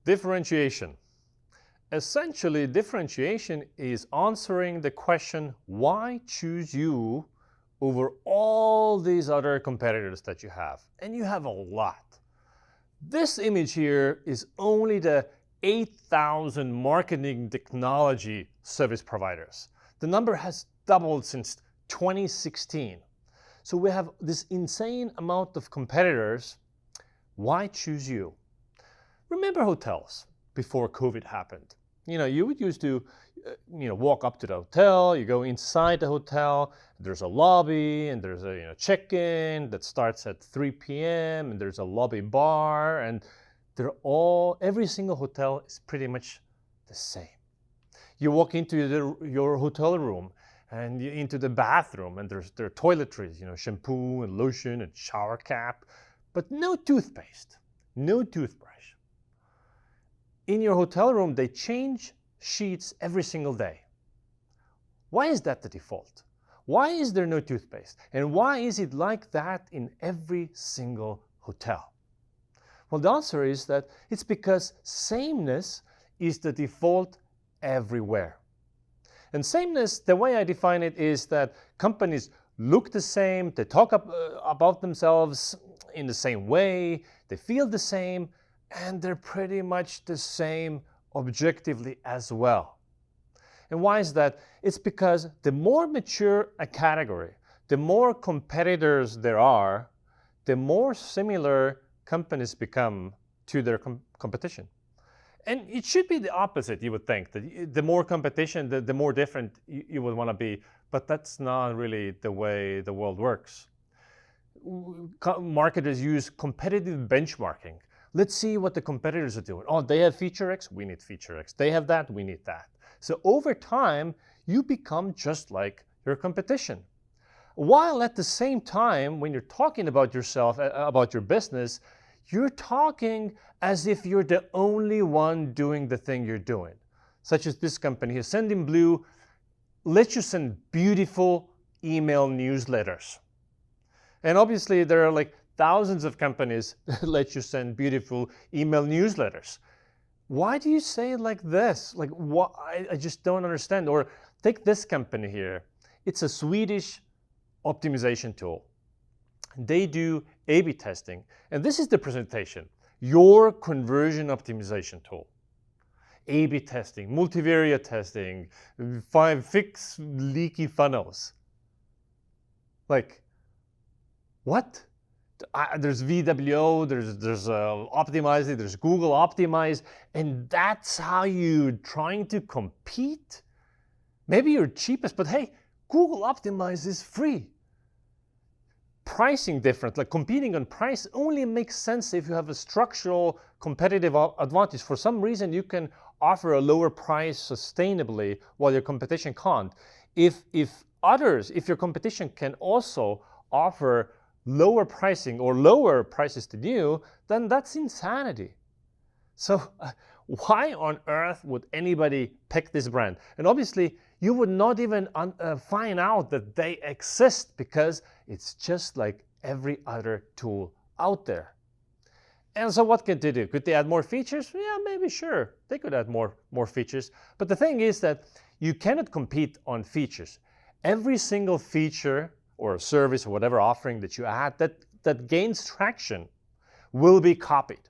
Differentiation. Essentially, differentiation is answering the question, why choose you over all these other competitors that you have? And you have a lot. This image here is only the 8,000 marketing technology service providers. The number has doubled since 2016. So we have this insane amount of competitors. Why choose you? Remember hotels before COVID happened. You would used to walk up to the hotel, you go inside the hotel, there's a lobby and there's a check-in that starts at 3 p.m. and there's a lobby bar, and every single hotel is pretty much the same. You walk into your hotel room and into the bathroom, and there are toiletries, shampoo and lotion and shower cap, but no toothpaste, no toothbrush. In your hotel room, they change sheets every single day. Why is that the default? Why is there no toothpaste? And why is it like that in every single hotel? Well, the answer is that it's because sameness is the default everywhere. And sameness, the way I define it, is that companies look the same, they talk about themselves in the same way, they feel the same, and they're pretty much the same objectively as well. And why is that? It's because the more mature a category, the more competitors there are, the more similar companies become to their competition. And it should be the opposite, you would think. That the more competition, the more different you would want to be. But that's not really the way the world works. Marketers use competitive benchmarking. Let's see what the competitors are doing. Oh, they have feature X, we need feature X. They have that, we need that. So over time, you become just like your competition. While at the same time, when you're talking about yourself, about your business, you're talking as if you're the only one doing the thing you're doing. Such as this company here, Sendinblue, lets you send beautiful email newsletters. And obviously there are like thousands of companies that let you send beautiful email newsletters. Why do you say it like this? Like, what? I just don't understand. Or take this company here. It's a Swedish optimization tool. They do A/B testing. And this is the presentation. Your conversion optimization tool. A/B testing, multivariate testing, fix leaky funnels. Like, what? There's VWO, there's Optimize It, there's Google Optimize, and that's how you're trying to compete? Maybe you're cheapest, but hey, Google Optimize is free. Pricing different, like competing on price, only makes sense if you have a structural competitive advantage. For some reason, you can offer a lower price sustainably while your competition can't. If your competition can also offer lower pricing or lower prices than you, then that's insanity. So why on earth would anybody pick this brand? And obviously, you would not even find out that they exist because it's just like every other tool out there. And so what could they do? Could they add more features? Yeah, maybe, sure. They could add more features. But the thing is that you cannot compete on features. Every single feature or service or whatever offering that you add that gains traction will be copied.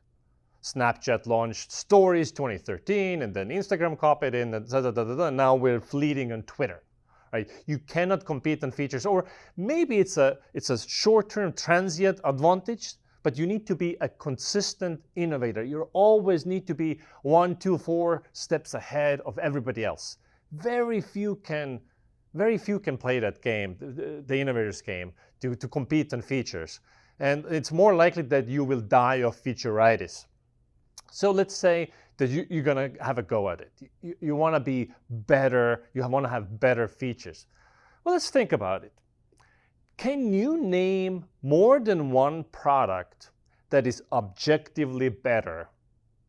Snapchat launched Stories 2013, and then Instagram copied it, and now we're fleeting on Twitter. Right? You cannot compete on features, or maybe it's a short-term transient advantage, but you need to be a consistent innovator. You always need to be 1, 2, 4 steps ahead of everybody else. Very few can play that game, the innovator's game, to compete on features. And it's more likely that you will die of featureitis. So let's say that you're going to have a go at it. You want to be better, you want to have better features. Well, let's think about it. Can you name more than one product that is objectively better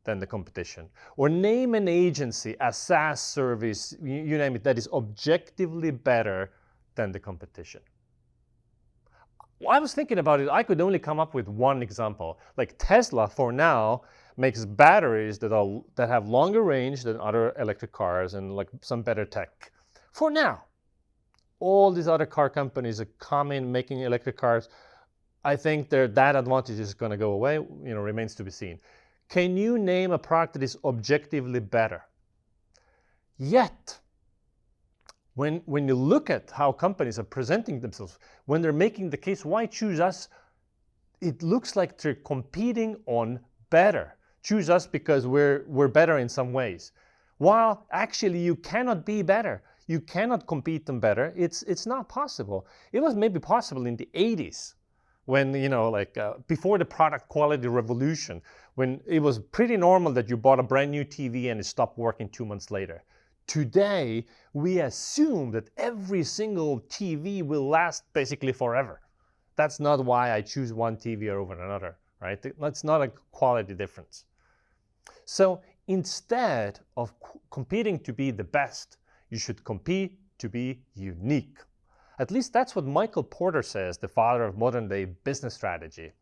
than the competition? Or name an agency, a SaaS service, you name it, that is objectively better than the competition. Well, I was thinking about it, I could only come up with one example. Like Tesla for now, makes batteries that have longer range than other electric cars and like some better tech. For now, all these other car companies that come in making electric cars, I think that advantage is going to go away. Remains to be seen. Can you name a product that is objectively better? Yet, when you look at how companies are presenting themselves, when they're making the case, why choose us? It looks like they're competing on better. Choose us because we're better in some ways. While actually you cannot be better. You cannot compete on better. It's not possible. It was maybe possible in the 80s when, before the product quality revolution, when it was pretty normal that you bought a brand new TV and it stopped working 2 months later. Today, we assume that every single TV will last basically forever. That's not why I choose one TV over another, right? That's not a quality difference. So instead of competing to be the best, you should compete to be unique. At least that's what Michael Porter says, the father of modern-day business strategy.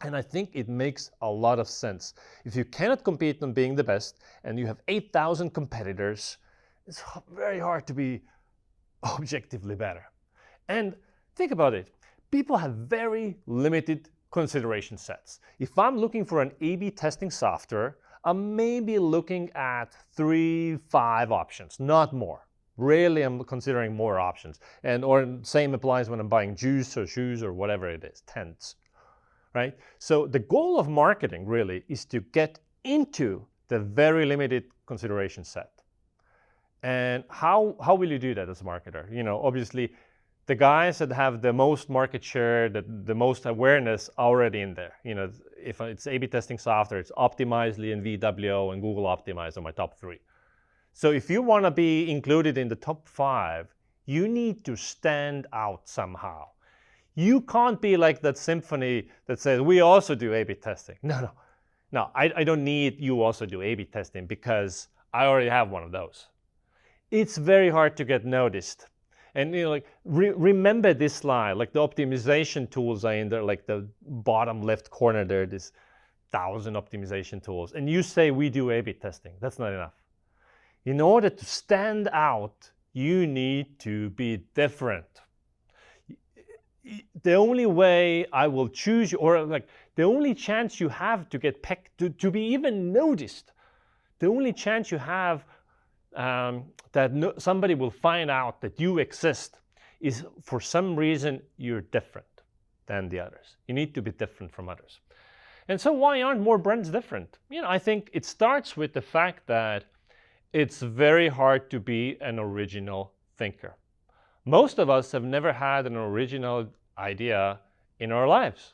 And I think it makes a lot of sense. If you cannot compete on being the best and you have 8,000 competitors, it's very hard to be objectively better. And think about it. People have very limited consideration sets. If I'm looking for an A/B testing software, I'm maybe looking at 3-5 options, not more. Rarely I'm considering more options. Or same applies when I'm buying juice or shoes or whatever it is, tents. Right? So the goal of marketing really is to get into the very limited consideration set. And how will you do that as a marketer? Obviously, the guys that have the most market share, the most awareness already in there. If it's A/B testing software, it's Optimizely and VWO and Google Optimize are my top 3. So if you want to be included in the top 5, you need to stand out somehow. You can't be like that symphony that says, we also do A/B testing. No, I don't need you also do A/B testing because I already have one of those. It's very hard to get noticed. And remember this slide, like the optimization tools are in there, like the bottom left corner there, this 1,000 optimization tools. And you say we do A/B testing. That's not enough. In order to stand out, you need to be different. The only way I will choose you, or the only chance you have to get picked, to be even noticed, the only chance you have that somebody will find out that you exist is for some reason you're different than the others. You need to be different from others. And so why aren't more brands different? I think it starts with the fact that it's very hard to be an original thinker. Most of us have never had an original idea in our lives.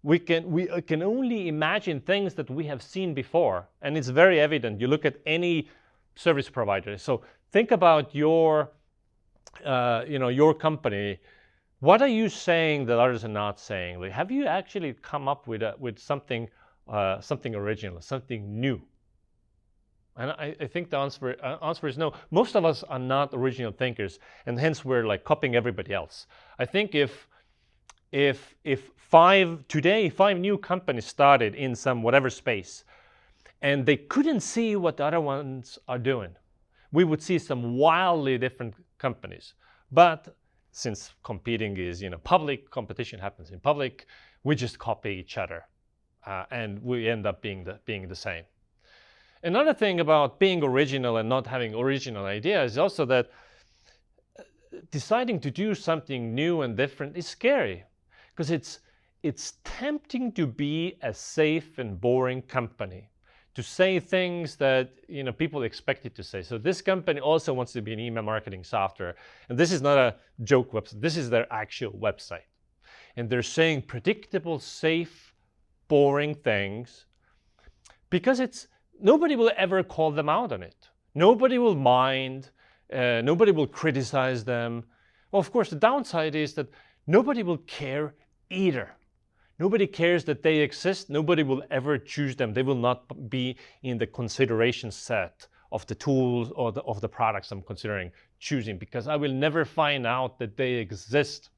We can only imagine things that we have seen before, and it's very evident. You look at any service provider. So think about your company. What are you saying that others are not saying? Have you actually come up with something original, something new? And I think the answer is no. Most of us are not original thinkers, and hence we're copying everybody else. I think if 5 new companies started in some whatever space, and they couldn't see what the other ones are doing, we would see some wildly different companies. But since competing is, public, competition happens in public, we just copy each other, and we end up being the same. Another thing about being original and not having original ideas is also that deciding to do something new and different is scary, because it's tempting to be a safe and boring company, to say things that people expect you to say. So this company also wants to be an email marketing software, and this is not a joke website. This is their actual website, and they're saying predictable, safe, boring things because nobody will ever call them out on it. Nobody will mind. Nobody will criticize them. Well, of course, the downside is that nobody will care either. Nobody cares that they exist. Nobody will ever choose them. They will not be in the consideration set of the tools or of the products I'm considering choosing, because I will never find out that they exist.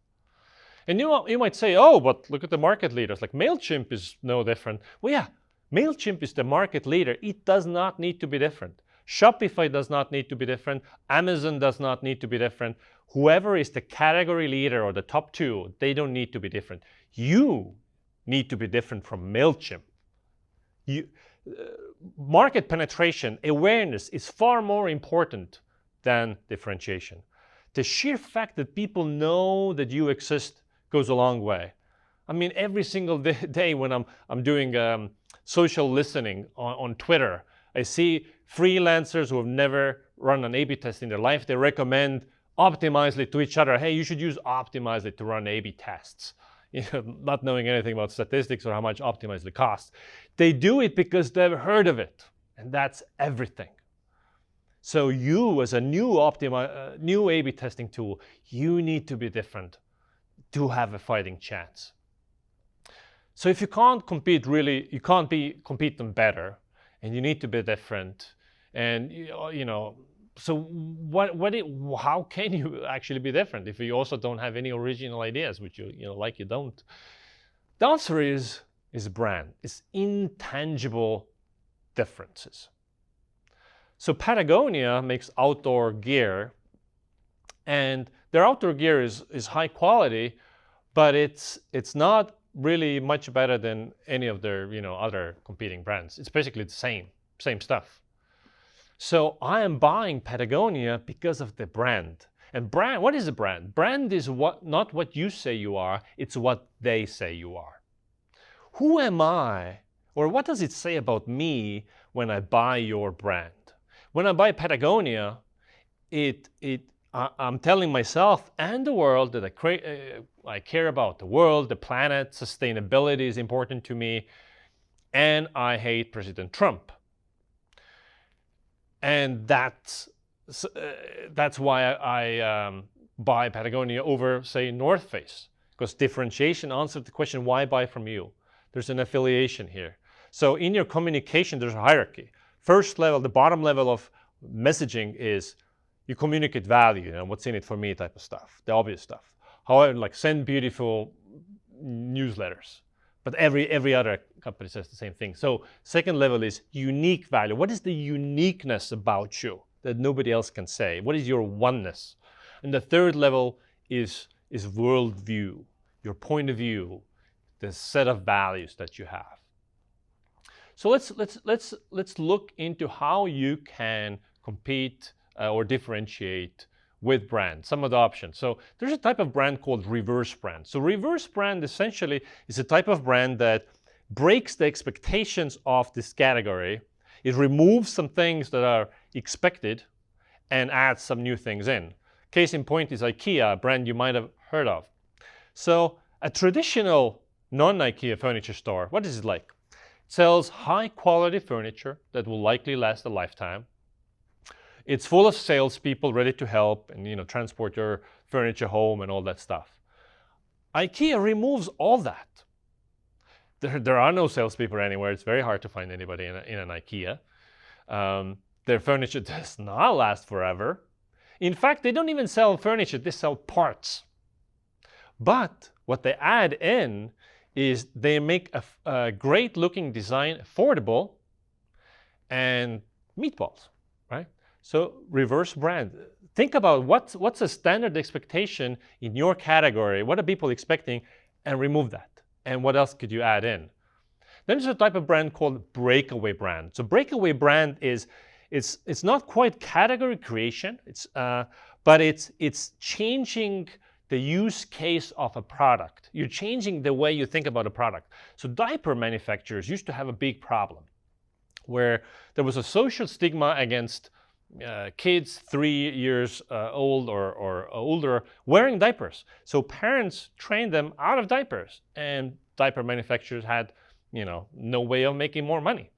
And you might say, oh, but look at the market leaders. Like MailChimp is no different. Well, yeah, MailChimp is the market leader. It does not need to be different. Shopify does not need to be different. Amazon does not need to be different. Whoever is the category leader or the top two, they don't need to be different. You need to be different from MailChimp. Market penetration, awareness is far more important than differentiation. The sheer fact that people know that you exist goes a long way. I mean, every single day when I'm doing social listening on Twitter, I see freelancers who have never run an A/B test in their life. They recommend Optimizely to each other. Hey, you should use Optimizely to run A/B tests. Not knowing anything about statistics or how much Optimizely costs. They do it because they've heard of it, and that's everything. So you, as a new A/B testing tool, you need to be different to have a fighting chance. So if you can't compete you can't compete them better, and you need to be different. And so how can you actually be different if you also don't have any original ideas, which you don't? The answer is brand. It's intangible differences. So Patagonia makes outdoor gear, and their outdoor gear is high quality, but it's not really much better than any of their other competing brands. It's basically the same stuff. So I am buying Patagonia because of the brand. And brand, what is a brand? Brand is not what you say you are, it's what they say you are. Who am I, or what does it say about me when I buy your brand? When I buy Patagonia, I'm telling myself and the world that I care about the world, the planet, sustainability is important to me, and I hate President Trump. And that's why I buy Patagonia over, say, North Face, because differentiation answers the question, why buy from you? There's an affiliation here. So in your communication, there's a hierarchy. First level, the bottom level of messaging is you communicate value, what's in it for me type of stuff, the obvious stuff. However, like send beautiful newsletters. But every other company says the same thing. So second level is unique value. What is the uniqueness about you that nobody else can say? What is your oneness? And the third level is worldview, your point of view, the set of values that you have. So let's look into how you can compete or differentiate with brand, some of the options. So there's a type of brand called reverse brand. So reverse brand essentially is a type of brand that breaks the expectations of this category. It removes some things that are expected and adds some new things in. Case in point is IKEA, a brand you might have heard of. So a traditional non-IKEA furniture store, what is it like? It sells high quality furniture that will likely last a lifetime. It's full of salespeople ready to help and transport your furniture home and all that stuff. IKEA removes all that. There are no salespeople anywhere. It's very hard to find anybody in an IKEA. Their furniture does not last forever. In fact, they don't even sell furniture. They sell parts. But what they add in is they make a great looking design affordable and meatballs, right? So reverse brand. Think about what's a standard expectation in your category. What are people expecting? And remove that. And what else could you add in? Then there's a type of brand called breakaway brand. So breakaway brand it's not quite category creation. But it's changing the use case of a product. You're changing the way you think about a product. So diaper manufacturers used to have a big problem where there was a social stigma against kids 3 years old or older wearing diapers. So parents trained them out of diapers, and diaper manufacturers had no way of making more money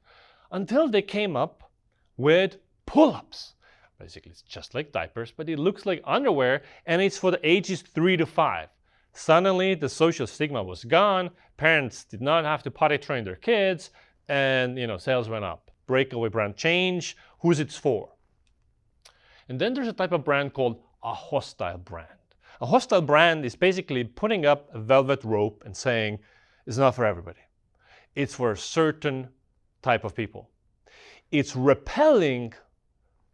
until they came up with pull-ups. Basically, it's just like diapers, but it looks like underwear, and it's for the ages 3 to 5. Suddenly, the social stigma was gone. Parents did not have to potty train their kids, and sales went up. Breakaway brand change. Who's it for? And then there's a type of brand called a hostile brand. A hostile brand is basically putting up a velvet rope and saying it's not for everybody. It's for a certain type of people. It's repelling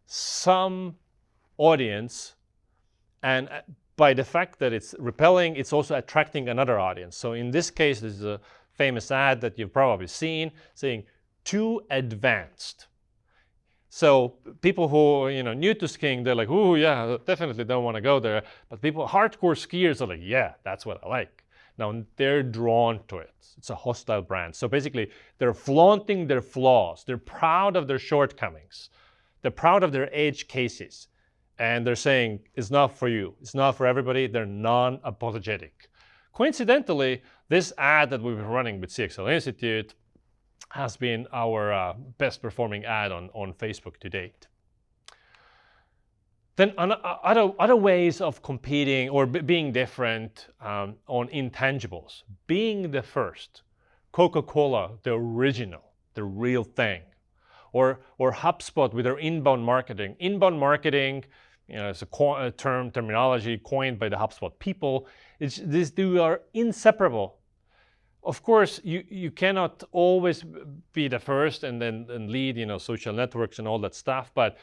some audience, and by the fact that it's repelling, it's also attracting another audience. So in this case, this is a famous ad that you've probably seen saying, too advanced. So people who are new to skiing, they're like, oh yeah, definitely don't want to go there. But people, hardcore skiers are like, yeah, that's what I like. Now they're drawn to it. It's a hostile brand. So basically, they're flaunting their flaws. They're proud of their shortcomings. They're proud of their edge cases. And they're saying, it's not for you. It's not for everybody. They're non-apologetic. Coincidentally, this ad that we've been running with CXL Institute has been our best performing ad on Facebook to date. Then other ways of competing or being different on intangibles. Being the first. Coca-Cola, the original, the real thing. Or HubSpot with their inbound marketing. Inbound marketing, it's a terminology coined by the HubSpot people. These two are inseparable. Of course, you cannot always be the first and then lead social networks and all that stuff, but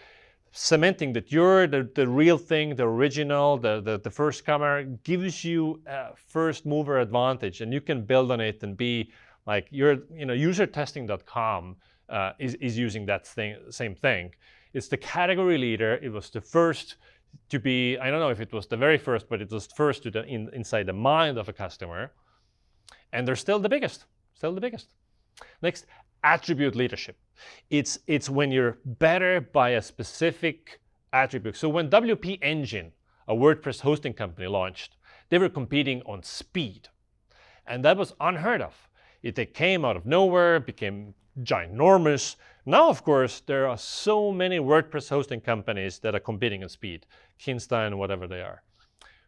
cementing that you're the real thing, the original, the first comer gives you a first mover advantage, and you can build on it and be like usertesting.com is using that same thing. It's the category leader. It was the first to be, I don't know if it was the very first, but it was first to inside the mind of a customer. And they're still the biggest, Next, attribute leadership. It's when you're better by a specific attribute. So when WP Engine, a WordPress hosting company, launched, they were competing on speed. And that was unheard of. They came out of nowhere, became ginormous. Now, of course, there are so many WordPress hosting companies that are competing on speed, Kinstein, whatever they are.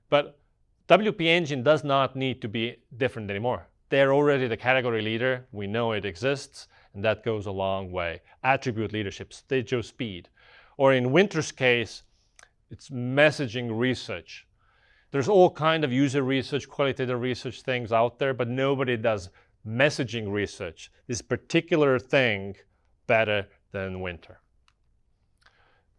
But WP Engine does not need to be different anymore. They're already the category leader. We know it exists, and that goes a long way. Attribute leadership, they chose speed. Or in Wynter's case, it's messaging research. There's all kind of user research, qualitative research things out there, but nobody does messaging research, this particular thing, better than Wynter.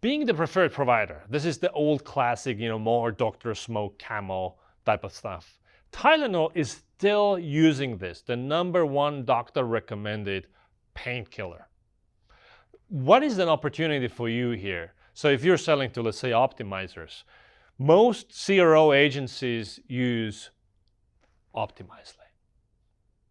Being the preferred provider. This is the old classic, more Dr. Smoke Camel type of stuff. Tylenol is still using this, the #1 doctor recommended painkiller. What is an opportunity for you here? So if you're selling to, let's say, optimizers, most CRO agencies use Optimizely,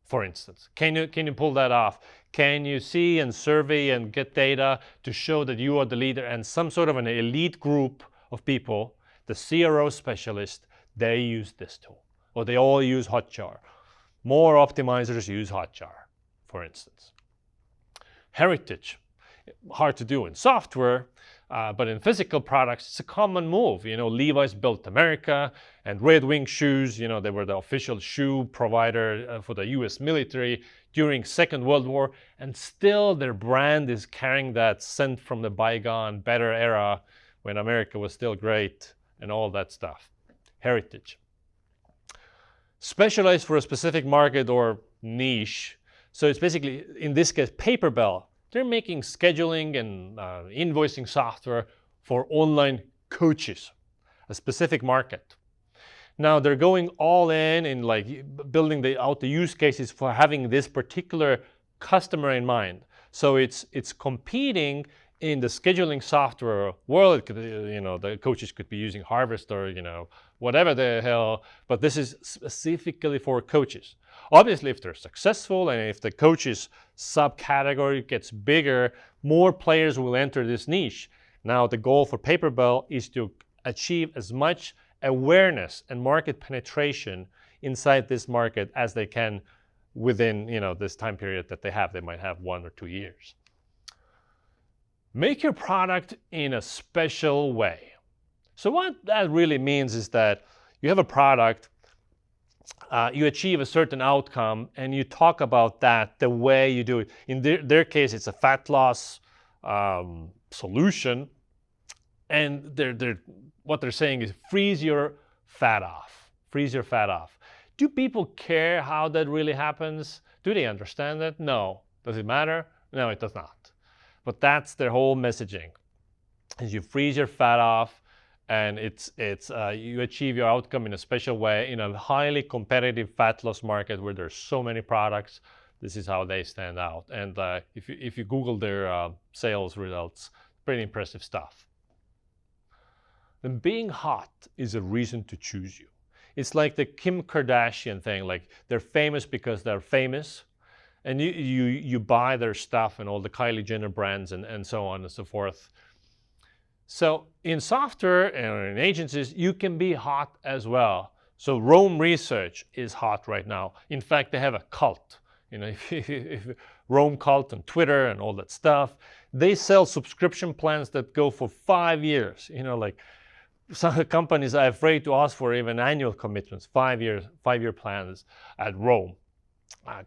for instance. Can you pull that off? Can you see and survey and get data to show that you are the leader and some sort of an elite group of people, the CRO specialist, they use this tool? Or they all use Hotjar. More optimizers use Hotjar, for instance. Heritage, hard to do in software, but in physical products, it's a common move. Levi's built America, and Red Wing shoes, they were the official shoe provider for the US military during Second World War, and still their brand is carrying that scent from the bygone, better era when America was still great and all that stuff. Heritage. Specialized for a specific market or niche. So it's basically, in this case, PaperBell. They're making scheduling and invoicing software for online coaches, a specific market. Now they're going all in like building out the use cases for having this particular customer in mind. So it's competing in the scheduling software world. The coaches could be using Harvest or whatever the hell, but this is specifically for coaches. Obviously, if they're successful and if the coaches subcategory gets bigger, more players will enter this niche. Now, the goal for PaperBell is to achieve as much awareness and market penetration inside this market as they can within this time period that they have. They might have 1 or 2 years. Make your product in a special way. So what that really means is that you have a product, you achieve a certain outcome, and you talk about that the way you do it. In their case, it's a fat loss solution, and what they're saying is freeze your fat off. Freeze your fat off. Do people care how that really happens? Do they understand that? No. Does it matter? No, it does not. But that's their whole messaging. Is you freeze your fat off, and you achieve your outcome in a special way in a highly competitive fat loss market where there's so many products. This is how they stand out. And if you Google their sales results, pretty impressive stuff. Then being hot is a reason to choose you. It's like the Kim Kardashian thing. Like, they're famous because they're famous, and you buy their stuff and all the Kylie Jenner brands and so on and so forth. So in software and in agencies, you can be hot as well. So Rome Research is hot right now. In fact, they have a cult. If Rome cult on Twitter and all that stuff, they sell subscription plans that go for 5 years. Like, some companies are afraid to ask for even annual commitments, 5-year plans at Rome.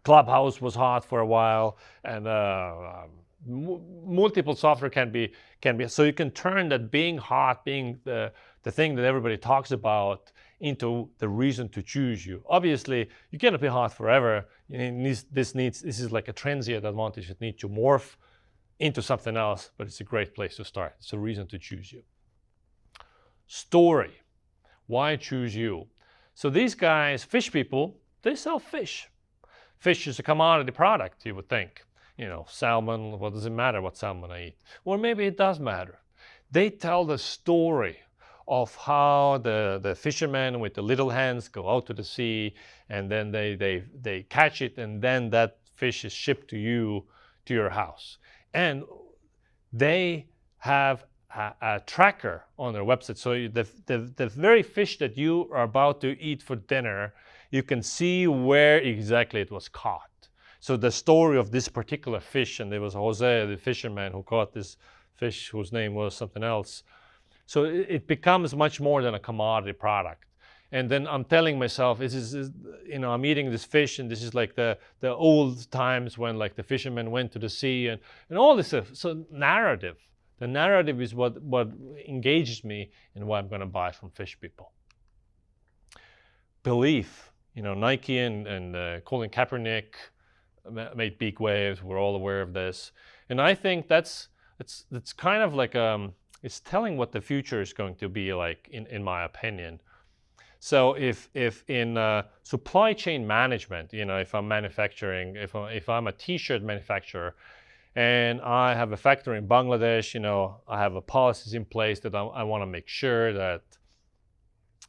Clubhouse was hot for a while, and multiple software can be. So you can turn that being hot, being the thing that everybody talks about, into the reason to choose you. Obviously, you cannot be hot forever. This is like a transient advantage. It needs to morph into something else, but it's a great place to start. It's a reason to choose you. Story. Why choose you? So these guys, fish people, they sell fish. Fish is a commodity product, you would think. Salmon, what does it matter what salmon I eat? Or maybe it does matter. They tell the story of how the fishermen with the little hands go out to the sea, and then they catch it, and then that fish is shipped to you, to your house. And they have a tracker on their website. So the very fish that you are about to eat for dinner, you can see where exactly it was caught. So the story of this particular fish, and there was Jose, the fisherman, who caught this fish whose name was something else. So it becomes much more than a commodity product. And then I'm telling myself, I'm eating this fish, and this is like the old times when, like, the fishermen went to the sea and all this stuff. So narrative. The narrative is what engages me in what I'm going to buy from fish people. Belief. Nike and Colin Kaepernick made big waves. We're all aware of this. And I think it's kind of like it's telling what the future is going to be like, in my opinion. So if in supply chain management, if I'm manufacturing, if I'm a t-shirt manufacturer, and I have a factory in Bangladesh, I have a policies in place that I want to make sure that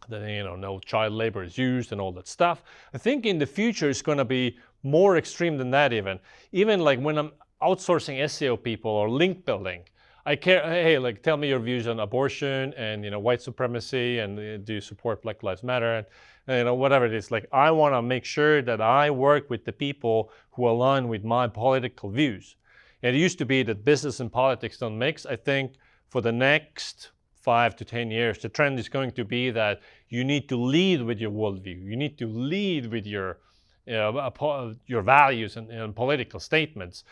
no child labor is used and all that stuff. I think in the future it's going to be more extreme than that even. Even like when I'm outsourcing SEO people or link building, I care, hey, like, tell me your views on abortion and, white supremacy, and do you support Black Lives Matter, and, whatever it is. Like, I want to make sure that I work with the people who align with my political views. And it used to be that business and politics don't mix. I think for the next 5 to 10 years, the trend is going to be that you need to lead with your worldview. You need to lead with your values and political statements.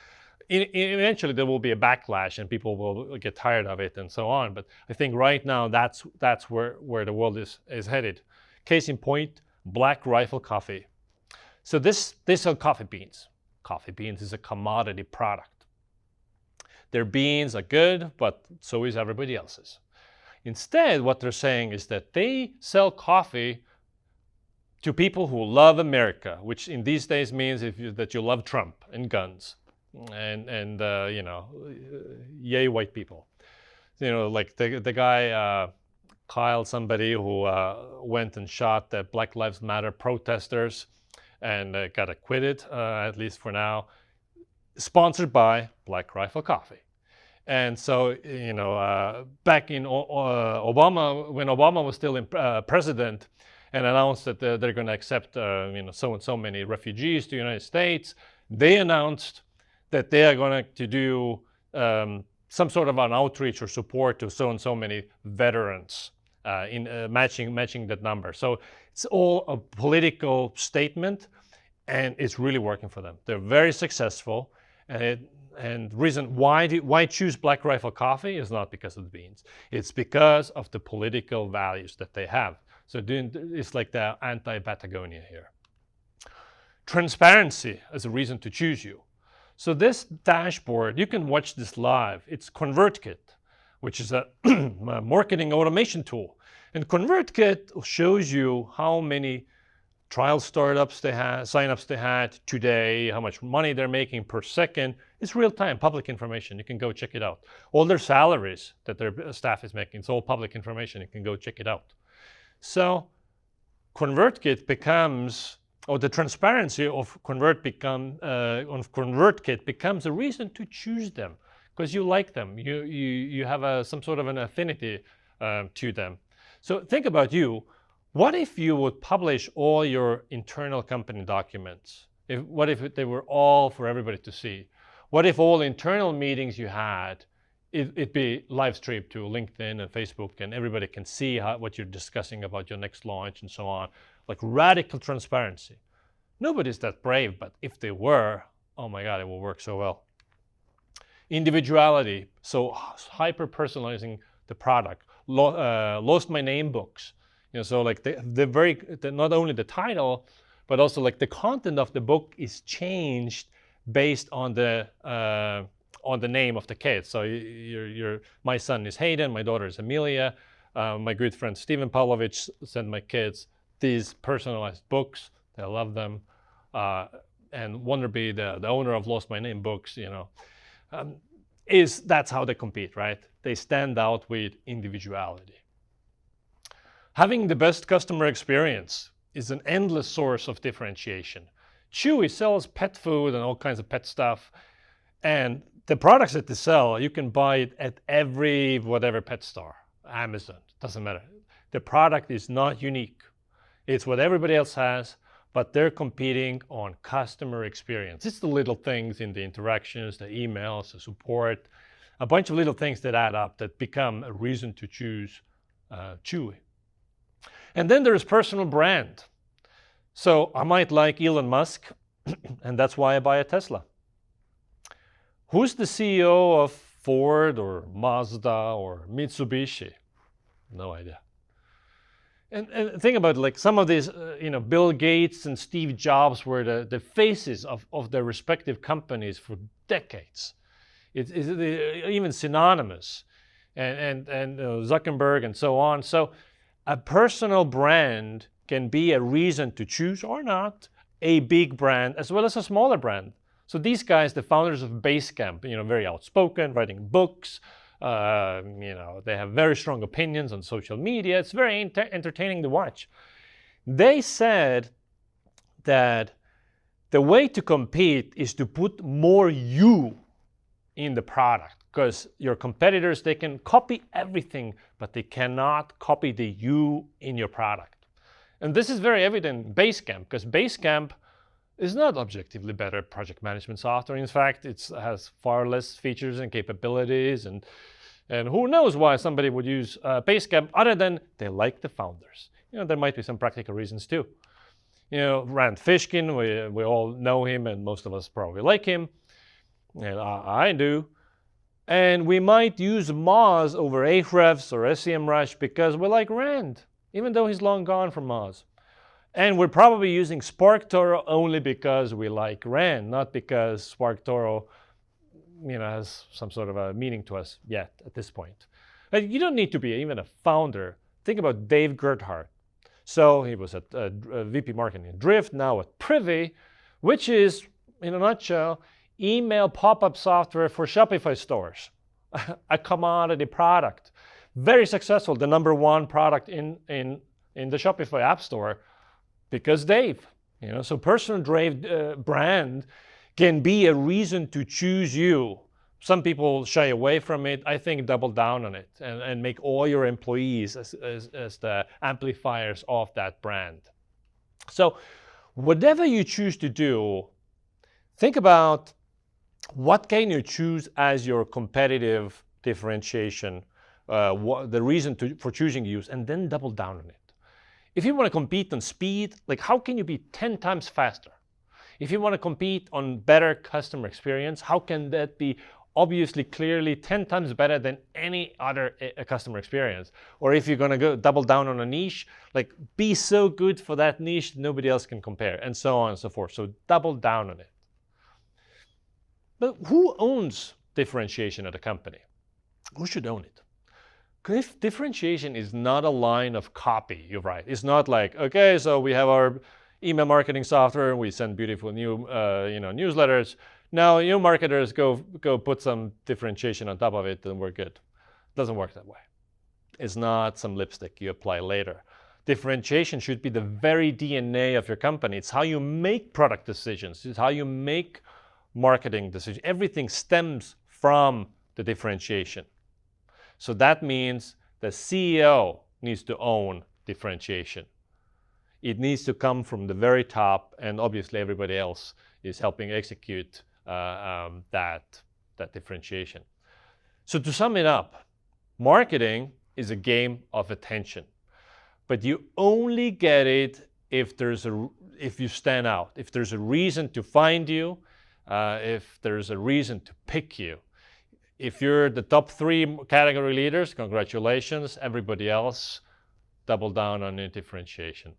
Eventually, there will be a backlash, and people will get tired of it and so on. But I think right now that's where the world is headed. Case in point, Black Rifle Coffee. So they sell coffee beans. Coffee beans is a commodity product. Their beans are good, but so is everybody else's. Instead, what they're saying is that they sell coffee to people who love America, which in these days means that you love Trump and guns, and yay white people. Like the guy Kyle, somebody who went and shot the Black Lives Matter protesters and got acquitted, at least for now, sponsored by Black Rifle Coffee. And so, back in Obama, when Obama was still president, and announced that they're going to accept, so and so many refugees to the United States, they announced that they are going to do some sort of an outreach or support to so and so many veterans, in matching that number. So it's all a political statement, and it's really working for them. They're very successful, and reason why choose Black Rifle Coffee is not because of the beans. It's because of the political values that they have. So it's like the anti-Patagonia here. Transparency as a reason to choose you. So this dashboard, you can watch this live. It's ConvertKit, which is a marketing automation tool. And ConvertKit shows you how many trial startups they had, signups they had today, how much money they're making per second. It's real-time public information. You can go check it out. All their salaries that their staff is making, it's all public information. You can go check it out. So ConvertKit becomes, or the transparency of ConvertKit becomes a reason to choose them because you like them. You have some sort of an affinity to them. So think about you. What if you would publish all your internal company documents? What if they were all for everybody to see? What if all internal meetings you had, it'd be live streamed to LinkedIn and Facebook and everybody can see what you're discussing about your next launch and so on, like radical transparency. Nobody's that brave, but if they were, oh my God, it will work so well. Individuality, so hyper-personalizing the product. Lost My Name books. So like not only the title, but also like the content of the book is changed based on the name of the kid. So my son is Hayden, my daughter is Amelia. My good friend Stephen Pavlovich sent my kids these personalized books. They love them. And Wonderby, the owner of Lost My Name books, that's how they compete, right? They stand out with individuality. Having the best customer experience is an endless source of differentiation. Chewy sells pet food and all kinds of pet stuff. And the products that they sell, you can buy it at every whatever pet store, Amazon, doesn't matter. The product is not unique. It's what everybody else has, but they're competing on customer experience. It's the little things in the interactions, the emails, the support, a bunch of little things that add up that become a reason to choose Chewy. And then there's personal brand. So I might like Elon Musk, and that's why I buy a Tesla. Who's the CEO of Ford or Mazda or Mitsubishi? No idea. And think about like some of these, Bill Gates and Steve Jobs were the faces of their respective companies for decades. It's even synonymous, and Zuckerberg and so on. So a personal brand can be a reason to choose or not a big brand as well as a smaller brand. So these guys, the founders of Basecamp, very outspoken, writing books. They have very strong opinions on social media. It's very entertaining to watch. They said that the way to compete is to put more you in the product, because your competitors, they can copy everything, but they cannot copy the you in your product. And this is very evident in Basecamp, because Basecamp is not objectively better project management software. In fact, it has far less features and capabilities, and who knows why somebody would use Basecamp other than they like the founders. There might be some practical reasons too. Rand Fishkin, we all know him, and most of us probably like him, and I do. And we might use Moz over Ahrefs or SEMrush because we like Rand, even though he's long gone from Moz. And we're probably using SparkToro only because we like Rand, not because SparkToro has some sort of a meaning to us yet at this point. And you don't need to be even a founder. Think about Dave Gerhardt. So he was at VP Marketing at Drift, now at Privy, which is, in a nutshell, email pop-up software for Shopify stores. A commodity product. Very successful, the #1 product in the Shopify App Store because Dave. So personal brand can be a reason to choose you. Some people shy away from it. I think double down on it and make all your employees as the amplifiers of that brand. So whatever you choose to do, think about what can you choose as your competitive differentiation, the reason for choosing to use, and then double down on it. If you want to compete on speed, like how can you be 10 times faster? If you want to compete on better customer experience, how can that be obviously, clearly 10 times better than any other customer experience? Or if you're going to go double down on a niche, like be so good for that niche that nobody else can compare, and so on and so forth. So double down on it. But who owns differentiation at a company? Who should own it? Because differentiation is not a line of copy you write. It's not like, okay, so we have our email marketing software and we send beautiful new newsletters. Now you marketers go put some differentiation on top of it and we're good. It doesn't work that way. It's not some lipstick you apply later. Differentiation should be the very DNA of your company. It's how you make product decisions. It's how you make marketing decisions. Everything stems from the differentiation. So that means the CEO needs to own differentiation. It needs to come from the very top, and obviously everybody else is helping execute that differentiation. So to sum it up, marketing is a game of attention, but you only get it if you stand out, if there's a reason to find you, if there's a reason to pick you. If you're the top 3 category leaders, congratulations. Everybody else, double down on your differentiation.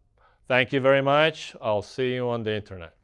Thank you very much. I'll see you on the internet.